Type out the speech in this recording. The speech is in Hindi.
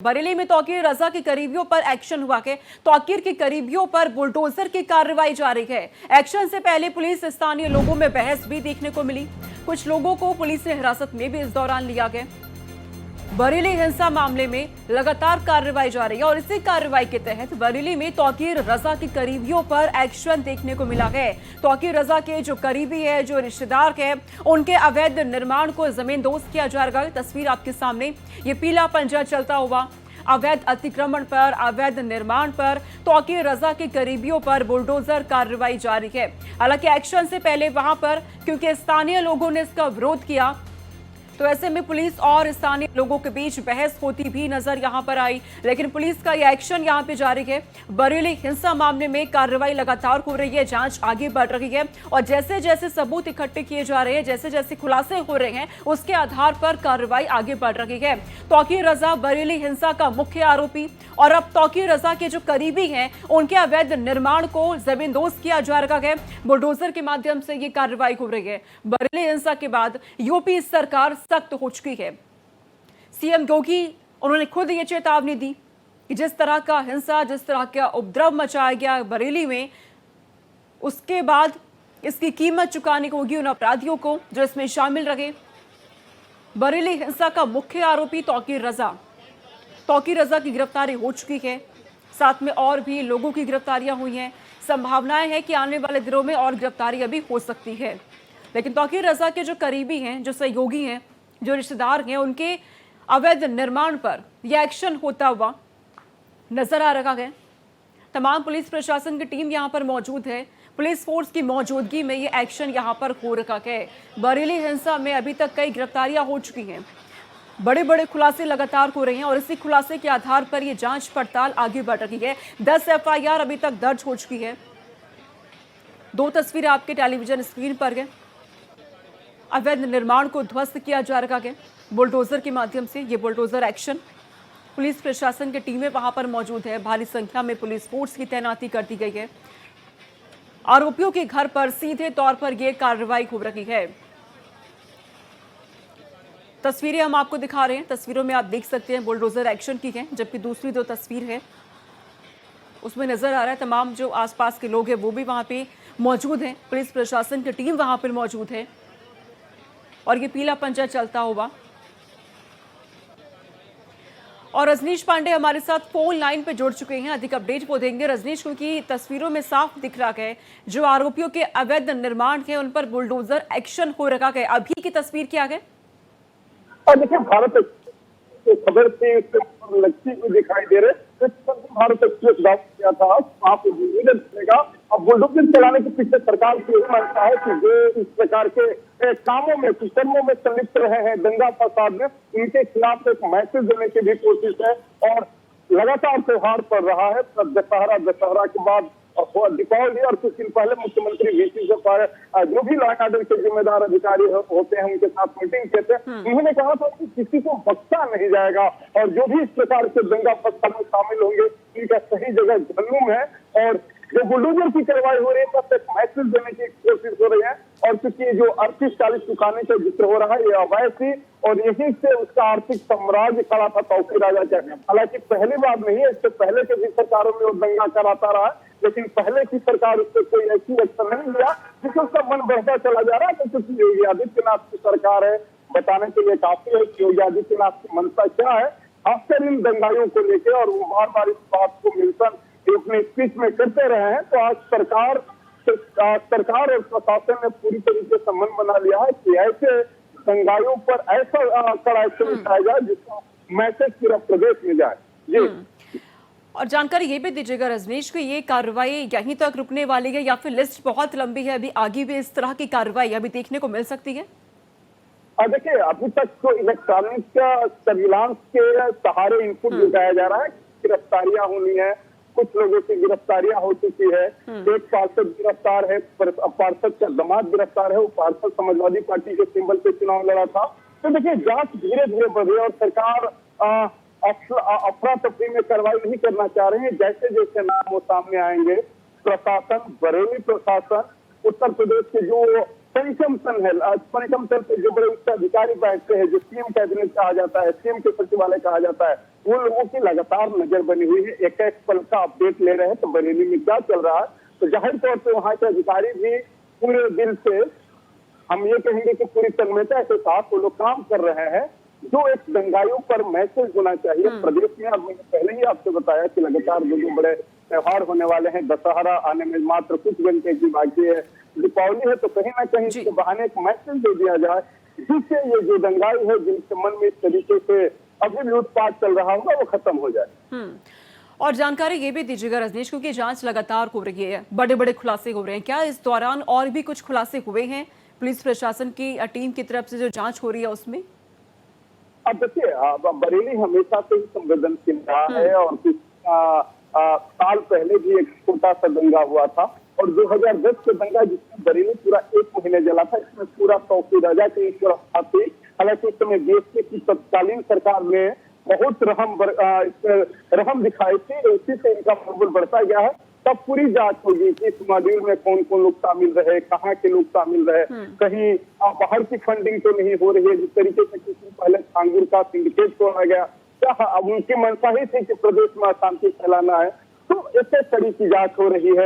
बरेली में तौकीर रजा के करीबियों पर एक्शन हुआ है। तौकीर के करीबियों पर बुलडोजर की कार्रवाई जारी है। एक्शन से पहले पुलिस स्थानीय लोगों में बहस भी देखने को मिली। कुछ लोगों को पुलिस ने हिरासत में भी इस दौरान लिया गया। बरेली हिंसा मामले में लगातार कार्रवाई जारी है और इसी कार्रवाई के तहत बरेली में तौकीर रजा के करीबियों पर एक्शन देखने को मिला है। तौकीर रजा के जो करीबी है, जो रिश्तेदार है, उनके अवैध निर्माण को जमींदोज किया जाएगा। तस्वीर आपके सामने, ये पीला पंजा चलता हुआ अवैध अतिक्रमण पर, अवैध निर्माण पर तौकीर रजा के करीबियों पर बुलडोजर कार्रवाई जारी है। हालांकि एक्शन से पहले वहां पर क्योंकि स्थानीय लोगों ने इसका विरोध किया, तो ऐसे में पुलिस और स्थानीय लोगों के बीच बहस होती भी नजर यहां पर आई। लेकिन पुलिस का यह एक्शन यहां पे जारी है। बरेली हिंसा मामले में कार्रवाई लगातार हो रही है, जांच आगे बढ़ रही है और जैसे जैसे सबूत इकट्ठे किए जा रहे हैं, जैसे जैसे खुलासे हो रहे हैं, उसके आधार पर कार्रवाई आगे बढ़ रही है। तौकीर रजा बरेली हिंसा का मुख्य आरोपी और अब तौकीर रजा के जो करीबी हैं, उनके अवैध निर्माण को जमींदोज किया जा रहा है। बुलडोजर के माध्यम से ये कार्रवाई हो रही है। बरेली हिंसा के बाद यूपी सरकार सख्त हो चुकी है। सीएम योगी, उन्होंने खुद ये चेतावनी दी कि जिस तरह का हिंसा, जिस तरह का उपद्रव मचाया गया बरेली में, उसके बाद इसकी कीमत चुकानी होगी उन अपराधियों को जो इसमें शामिल रहे। बरेली हिंसा का मुख्य आरोपी तौकीर रजा की गिरफ्तारी हो चुकी है। साथ में और भी लोगों की गिरफ्तारियां हुई हैं। संभावनाएं हैं कि आने वाले दिनों में और गिरफ्तारी अभी हो सकती है। लेकिन तौकीर रजा के जो करीबी हैं, जो सहयोगी हैं, जो रिश्तेदार हैं, उनके अवैध निर्माण पर यह एक्शन होता हुआ नजर आ रहा है। तमाम पुलिस प्रशासन की टीम यहां पर मौजूद है। पुलिस फोर्स की मौजूदगी में यह एक्शन यहां पर हो रखा है। बरेली हिंसा में अभी तक कई गिरफ्तारियां हो चुकी हैं। बड़े बड़े खुलासे लगातार हो रहे हैं और इसी खुलासे के आधार पर यह जांच पड़ताल आगे बढ़ रही है। 10 एफआईआर अभी तक दर्ज हो चुकी है। 2 तस्वीरें आपके टेलीविजन स्क्रीन पर है। अवैध निर्माण को ध्वस्त किया जा रहा है बुलडोजर के माध्यम से। ये बुलडोजर एक्शन, पुलिस प्रशासन की टीमें वहां पर मौजूद है। भारी संख्या में पुलिस फोर्स की तैनाती कर दी गई है। आरोपियों के घर पर सीधे तौर पर यह कार्रवाई हो रही है। तस्वीरें हम आपको दिखा रहे हैं। तस्वीरों में आप देख सकते हैं बुलडोजर एक्शन की है, जबकि दूसरी 2 तस्वीर है उसमें नजर आ रहा है तमाम जो आसपास के लोग हैं वो भी वहां पे मौजूद हैं। पुलिस प्रशासन की टीम वहां पर मौजूद है और ये पीला पंजा चलता हुआ। और रजनीश पांडे हमारे साथ फोन लाइन पे जुड़ चुके हैं, अधिक अपडेट वो देंगे। रजनीश, क्योंकि तस्वीरों में साफ दिख रहा है जो आरोपियों के अवैध निर्माण है उन पर बुलडोजर एक्शन हो रखा है। अभी की तस्वीर क्या है? और देखिए, भारत खबर से लक्ष्य को दिखाई दे रहे। भारत एक्सप्रेस दावा किया था आप चलेगा। अब बुलडोजर चलाने के पीछे सरकार की यही मानता है कि जो इस प्रकार के कामों में, कुकर्मों में संलिप्त रहे हैं, दंगा फसाद में, उनके खिलाफ एक मैसेज देने की भी कोशिश है। और लगातार त्योहार पड़ रहा है। दशहरा के बाद दीपावली और कुछ दिन पहले मुख्यमंत्री वीसी जो भी लॉ एंड ऑर्डर के जिम्मेदार अधिकारी होते हैं उनके साथ मीटिंग करते हैं। उन्होंने कहा था कि किसी को बख्शा नहीं जाएगा और जो भी इस प्रकार के दंगा फसाद में शामिल होंगे उनका सही जगह जहन्नुम है। और जो बुलडोजर की कार्रवाई हो रही है बस एक मैसेज देने की कोशिश हो रही है। और क्योंकि जो 38-40 दुकानें का जिक्र हो रहा है, ये अवैध थी और यहीं से उसका आर्थिक साम्राज्य खड़ा था तौकीर रजा का। हालांकि पहली बार नहीं है, इससे पहले के भी सरकारों में वो दंगा कराता रहा, लेकिन पहले की सरकार उससे कोई ऐसी एक्शन नहीं लिया जिससे उसका मन बढ़ता चला जा रहा है। तो क्योंकि योगी आदित्यनाथ की सरकार है, बताने के लिए काफी है कि योगी आदित्यनाथ की मंशा क्या है खासकर इन दंगाइयों को लेकर। और वो बार बार इस बात को मेंशन अपने स्पीच में करते रहे हैं। तो आज सरकार और प्रशासन ने पूरी तरीके से मन बना लिया है कि ऐसे दंगाइयों पर ऐसा कड़ा एक्शन उठाया जाए जिसका मैसेज पूरा प्रदेश में जाए। जी, और जानकारी ये भी दीजिएगा रजनीश कि ये कार्रवाई यहीं तक रुकने वाली है या फिर लिस्ट बहुत लंबी है, अभी आगे भी इस तरह की कार्रवाई अभी देखने को मिल सकती है? देखिए, अभी तक तो इलेक्ट्रॉनिक सर्विलांस के सहारे इनपुट जुटाया जा रहा है। गिरफ्तारियां होनी है, कुछ लोगों की गिरफ्तारियां हो चुकी है। एक पार्षद गिरफ्तार है, पार्षद का दामाद गिरफ्तार है। वो पार्षद समाजवादी पार्टी के सिंबल पे चुनाव लड़ा था। तो देखिए, जांच धीरे धीरे बढ़ रही है और सरकार अफरा तफरी में कार्रवाई नहीं करना चाह रहे हैं। जैसे जैसे नाम वो सामने आएंगे, प्रशासन, बरेली प्रशासन, उत्तर प्रदेश के जो पंचम सन है, पंचम सन पे जो बड़े उच्च अधिकारी बैठते हैं, जो सीएम कैबिनेट कहा जाता है, सीएम के सचिवालय कहा जाता है, वो लोगों की लगातार नजर बनी हुई है, एक एक पल का अपडेट ले रहे हैं। तो बरेली में क्या चल रहा है, तो जाहिर तौर पर वहाँ के अधिकारी भी पूरे दिल से, हम ये कहेंगे कि पूरी तन्मयता के साथ वो लोग काम कर रहे हैं। जो एक दंगाइयों पर मैसेज होना चाहिए प्रदेश में। अब मैंने पहले ही आपसे बताया कि लगातार दो बड़े त्योहार होने वाले हैं, दशहरा आने में मात्र कुछ घंटे की बाकी है, दीपावली है, तो कहीं ना कहीं इसके बहाने एक मैसेज दे दिया जाए जिससे ये जो दंगाई है, जिनके मन में इस तरीके से अभी लूटपाट चल रहा होगा, वो खत्म हो जाए। और जानकारी ये भी दीजिएगा रजनीश, क्योंकि जांच लगातार हो रही है, बड़े बड़े खुलासे हो रहे हैं, क्या इस दौरान और भी कुछ खुलासे हुए हैं पुलिस प्रशासन की टीम की तरफ से जो जांच हो रही है उसमें? अब देखिए, बरेली हमेशा से ही संवेदनशील रहा है और कुछ साल पहले भी एक छोटा सा दंगा हुआ था, और 2010 का दंगा जिसमें बरेली पूरा 1 महीने जला था, इसमें पूरा तौकीर राजा की थी। हालांकि उस समय देश की तत्कालीन सरकार ने बहुत रहम दिखाई थी, उसी से इनका मनोबल बढ़ता गया है। तब पूरी जांच होगी कि इस मॉड्यूल में कौन कौन लोग शामिल रहे, कहाँ के लोग शामिल रहे, कहीं बाहर की फंडिंग तो नहीं हो रही है, जिस तरीके से किसी पहले छांगुर का सिंडिकेट तोड़ा गया, क्या अब उनकी मंशा ही थी कि प्रदेश में अशांति फैलाना है। तो इससे कड़ी की जांच हो रही है।